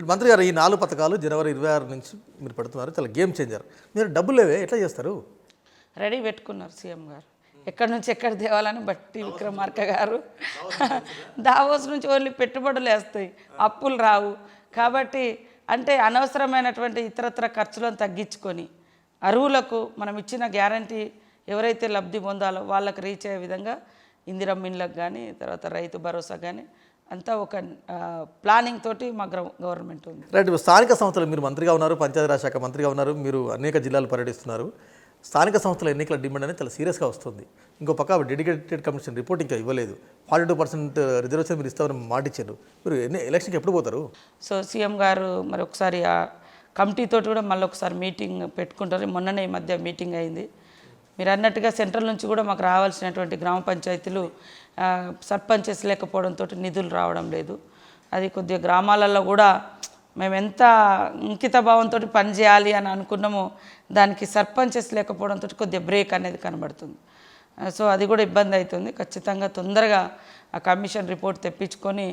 మంత్రి గారు ఈ 4 పథకాలు జనవరి 26 నుంచి మీరు పెడుతున్నారు, చాలా గేమ్ చేంజర్. మీరు డబ్బులు లేవే ఎట్లా చేస్తారు? రెడీ పెట్టుకున్నారు సీఎం గారు, ఎక్కడి నుంచి ఎక్కడ తేవాలని. బట్టి విక్రమార్క గారు దావోస్ నుంచి ఓన్లీ పెట్టుబడులు వేస్తాయి, అప్పులు రావు. కాబట్టి అంటే అనవసరమైనటువంటి ఇతరత్ర ఖర్చులను తగ్గించుకొని అరువులకు మనం ఇచ్చిన గ్యారంటీ ఎవరైతే లబ్ధి పొందాలో వాళ్ళకి రీచ్ అయ్యే విధంగా ఇందిరమ్మ ఇండ్లకు కానీ తర్వాత రైతు భరోసా కానీ అంతా ఒక ప్లానింగ్ తోటి మా గవర్నమెంట్ ఉంది. రైట్. స్థానిక సంస్థలు మీరు మంత్రిగా ఉన్నారు, పంచాయతీరాజ్ శాఖ మంత్రిగా ఉన్నారు, మీరు అనేక జిల్లాలు పర్యటిస్తున్నారు. స్థానిక సంస్థల ఎన్నికల డిమాండ్ అనేది చాలా సీరియస్గా వస్తుంది. ఇంకో పక్క డెడికేటెడ్ కమిషన్ రిపోర్ట్ ఇంకా ఇవ్వలేదు. 42% రిజర్వేషన్ మీరు ఇస్తామని మాట ఇచ్చారు. మీరు ఎలక్షన్కి ఎప్పుడు పోతారు? సో సీఎం గారు మరి ఒకసారి ఆ కమిటీతో కూడా మళ్ళీ ఒకసారి మీటింగ్ పెట్టుకుంటారు. మొన్ననే ఈ మధ్య మీటింగ్ అయింది. మీరు అన్నట్టుగా సెంట్రల్ నుంచి కూడా మాకు రావాల్సినటువంటి గ్రామ పంచాయతీలు సర్పంచెస్ లేకపోవడంతో నిధులు రావడం లేదు. అది కొద్దిగా గ్రామాలలో కూడా మేము ఎంత అంకిత భావంతో పనిచేయాలి అని అనుకున్నామో దానికి సర్పంచెస్ లేకపోవడంతో కొద్దిగా బ్రేక్ అనేది కనబడుతుంది. సో అది కూడా ఇబ్బంది అవుతుంది. ఖచ్చితంగా తొందరగా ఆ కమిషన్ రిపోర్ట్ తెప్పించుకొని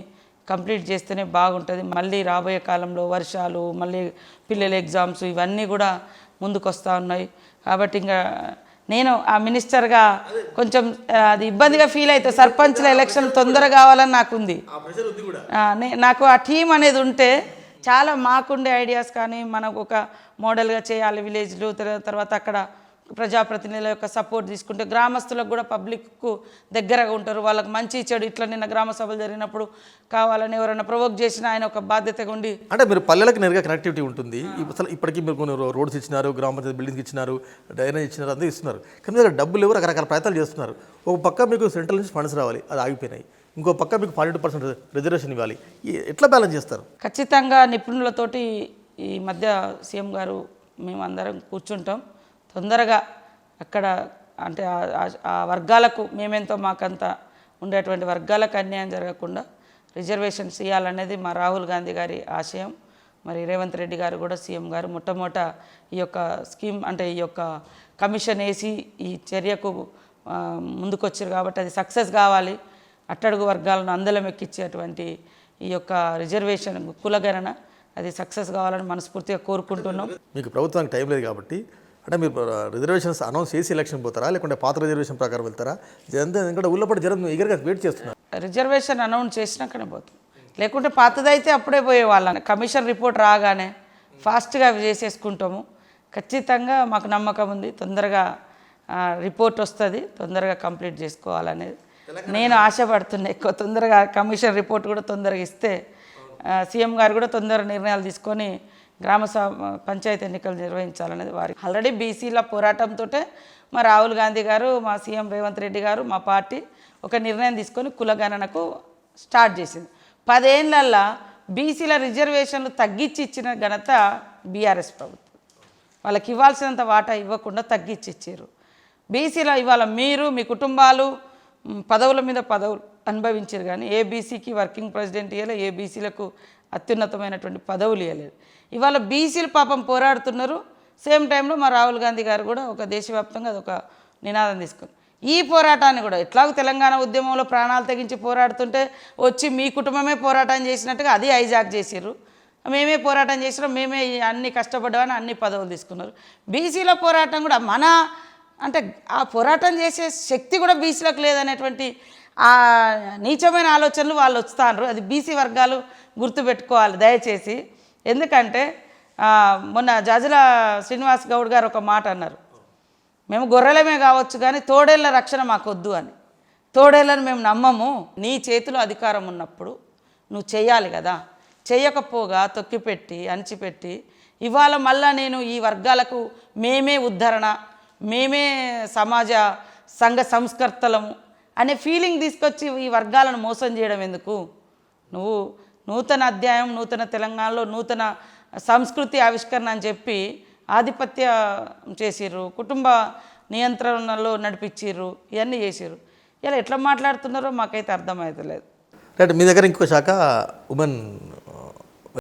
కంప్లీట్ చేస్తేనే బాగుంటుంది. మళ్ళీ రాబోయే కాలంలో వర్షాలు, మళ్ళీ పిల్లల ఎగ్జామ్స్ ఇవన్నీ కూడా ముందుకు వస్తూ ఉన్నాయి. కాబట్టి ఇంకా నేను ఆ మినిస్టర్గా కొంచెం అది ఇబ్బందిగా ఫీల్ అవుతుంది. సర్పంచ్ల ఎలక్షన్ తొందరగా కావాలని నాకుంది. నాకు ఆ టీం అనేది ఉంటే చాలా మాకుండే ఐడియాస్ కానీ మనకు ఒక మోడల్గా చేయాలి విలేజ్లు, తర్వాత అక్కడ ప్రజాప్రతినిధుల యొక్క సపోర్ట్ తీసుకుంటే గ్రామస్తులకు కూడా పబ్లిక్కు దగ్గరగా ఉంటారు. వాళ్ళకి మంచి చెడు ఇట్లా నిన్న గ్రామ సభలు జరిగినప్పుడు కావాలని ఎవరైనా ప్రొవోక్ చేసినా ఆయన ఒక బాధ్యతగా ఉండి అంటే మీరు పల్లెలకు నేరుగా కనెక్టివిటీ ఉంటుంది. అసలు ఇప్పటికీ మీరు కొన్ని రోడ్స్ ఇచ్చినారు, గ్రామ పంచాయతీ బిల్డింగ్స్ ఇచ్చినారు, డ్రైనేజ్ ఇచ్చినారు, అంతా ఇస్తున్నారు. కానీ మీరు డబ్బులు ఎవరు రకరకాల ప్రయత్నాలు చేస్తున్నారు. ఒక పక్క మీకు సెంట్రల్ నుంచి ఫండ్స్ రావాలి, అది ఆగిపోయినాయి. ఇంకో పక్క మీకు 42% రిజర్వేషన్ ఇవ్వాలి. ఎట్లా బ్యాలెన్స్ చేస్తారు? ఖచ్చితంగా నిపుణులతోటి ఈ మధ్య సీఎం గారు మేమందరం కూర్చుంటాం. తొందరగా అక్కడ అంటే ఆ వర్గాలకు మేమెంతో మాకంత ఉండేటువంటి వర్గాలకు అన్యాయం జరగకుండా రిజర్వేషన్స్ ఇవ్వాలనేది మా రాహుల్ గాంధీ గారి ఆశయం. మరి రేవంత్ రెడ్డి గారు కూడా సీఎం గారు మొట్టమొదట ఈ యొక్క స్కీమ్ అంటే ఈ యొక్క కమిషన్ వేసి ఈ చర్యకు ముందుకొచ్చారు. కాబట్టి అది సక్సెస్ కావాలి. అట్టడుగు వర్గాలను అందలం ఎక్కించేటువంటి ఈ యొక్క రిజర్వేషన్ కులగణన అది సక్సెస్ కావాలని మనస్ఫూర్తిగా కోరుకుంటున్నాం. మీకు ప్రభుత్వానికి టైం లేదు కాబట్టి అంటే మీరు రిజర్వేషన్స్ అనౌన్స్ చేసి ఎలక్షన్ పోతారా, లేకుంటే పాత రిజర్వేషన్ ప్రకారం వెళ్తారా? ఎందుకంటే ఊళ్ళపడి జనం ఈగర్గా వెయిట్ చేస్తున్నారు. రిజర్వేషన్ అనౌన్స్ చేసినాకనే పోతాం, లేకుంటే పాతదైతే అప్పుడే పోయే వాళ్ళని. కమిషన్ రిపోర్ట్ రాగానే ఫాస్ట్గా అవి చేసేసుకుంటాము. ఖచ్చితంగా మాకు నమ్మకం ఉంది, తొందరగా రిపోర్ట్ వస్తుంది, తొందరగా కంప్లీట్ చేసుకోవాలనేది నేను ఆశపడుతున్నా. ఎక్కువ తొందరగా కమిషన్ రిపోర్ట్ కూడా తొందరగా ఇస్తే సీఎం గారు కూడా తొందరగా నిర్ణయాలు తీసుకొని గ్రామ పంచాయతీ ఎన్నికలు నిర్వహించాలనేది వారి. ఆల్రెడీ బీసీల పోరాటంతో మా రాహుల్ గాంధీ గారు, మా సీఎం రేవంత్ రెడ్డి గారు, మా పార్టీ ఒక నిర్ణయం తీసుకొని కులగణనకు స్టార్ట్ చేసింది. 10 ఏళ్ళల్లో బీసీల రిజర్వేషన్లు తగ్గించి ఇచ్చిన ఘనత బీఆర్ఎస్ ప్రభుత్వం. వాళ్ళకి ఇవ్వాల్సినంత వాటా ఇవ్వకుండా తగ్గించి ఇచ్చారు. బీసీలో ఇవాళ మీరు మీ కుటుంబాలు పదవుల మీద పదవులు అనుభవించారు, కానీ ఏ బీసీకి వర్కింగ్ ప్రెసిడెంట్ ఇవ్వలేదు, ఏ బీసీలకు అత్యున్నతమైనటువంటి పదవులు ఇవ్వలేదు. ఇవాళ బీసీలు పాపం పోరాడుతున్నారు. సేమ్ టైంలో మా రాహుల్ గాంధీ గారు కూడా ఒక దేశవ్యాప్తంగా అదొక నినాదం తీసుకున్నారు. ఈ పోరాటాన్ని కూడా ఎట్లాగో తెలంగాణ ఉద్యమంలో ప్రాణాలు తెగించి పోరాడుతుంటే వచ్చి మీ కుటుంబమే పోరాటం చేసినట్టుగా అది హైజాక్ చేసిర్రు. మేమే పోరాటం చేసినాం, మేమే అన్ని కష్టపడ్డామని అన్ని పదవులు తీసుకున్నారు. బీసీల పోరాటం కూడా మన అంటే ఆ పోరాటం చేసే శక్తి కూడా బీసీలకు లేదనేటువంటి ఆ నీచమైన ఆలోచనలు వాళ్ళు వస్తున్నారు. అది బీసీ వర్గాలు గుర్తుపెట్టుకోవాలి దయచేసి. ఎందుకంటే మొన్న జాజుల శ్రీనివాస్ గౌడ్ గారు ఒక మాట అన్నారు, మేము గొర్రెలమే కావచ్చు కానీ తోడేళ్ల రక్షణ మాకొద్దు అని. తోడేళ్ళని మేము నమ్మము. నీ చేతిలో అధికారం ఉన్నప్పుడు నువ్వు చేయాలి కదా, చేయకపోగా తొక్కిపెట్టి అణిచిపెట్టి ఇవాళ మళ్ళా నేను ఈ వర్గాలకు మేమే ఉద్ధరణ, మేమే సమాజ సంఘ సంస్కర్తలము అనే ఫీలింగ్ తీసుకొచ్చి ఈ వర్గాలను మోసం చేయడం ఎందుకు? నువ్వు నూతన అధ్యాయం, నూతన తెలంగాణలో నూతన సంస్కృతి ఆవిష్కరణ అని చెప్పి ఆధిపత్య చేసిర్రు, కుటుంబ నియంత్రణలో నడిపించిర్రు, ఇవన్నీ చేసిర్రు. ఇలా ఎట్లా మాట్లాడుతున్నారో మాకైతే అర్థమవుతలేదు. రైట్. మీ దగ్గర ఇంకో శాఖ ఉమెన్